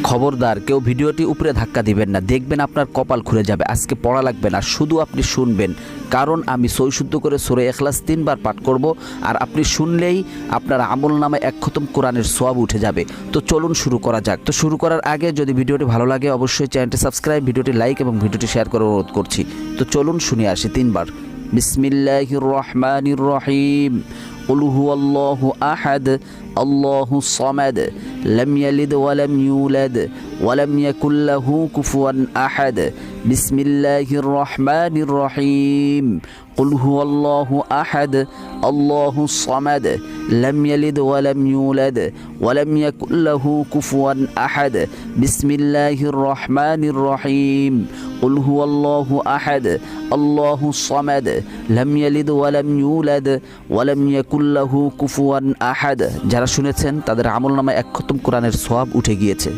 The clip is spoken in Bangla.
খবরদার কেউ ভিডিওটি উপরে ধাক্কা দিবেন না, দেখবেন আপনার কপাল খুলে যাবে। আজকে পড়া লাগবে না, শুধু আপনি শুনবেন, কারণ আমি সৈশুদ্ধ করে সূরা ইখলাস 3 বার পাঠ করব, আর আপনি শুনলেই আপনার আমলনামায় 1 খতম কোরআনের সওয়াব উঠে যাবে। তো চলুন শুরু করা যাক। তো শুরু করার আগে যদি ভিডিওটি ভালো লাগে অবশ্যই চ্যানেলটি সাবস্ক্রাইব, ভিডিওটি লাইক এবং ভিডিওটি শেয়ার করার অনুরোধ করছি। তো চলুন শুনে আসি 3 বার। বিসমিল্লাহির রহমানির রহিম। قل هو الله أحد الله الصمد لم يلد ولم يولد ولم يكن له كفوا أحد بسم الله الرحمن الرحيم قل هو الله أحد الله الصمد لم يلد ولم يولد ولم يكن له كفوا أحد بسم الله الرحمن الرحيم قل هو الله أحد الله الصمد لم يلد ولم يولد ولم يكن له كفوا أحد। যারা শুনেছেন তাদের আমলনামায় 1 খতম কোরআনের সওয়াব উঠে গিয়েছে।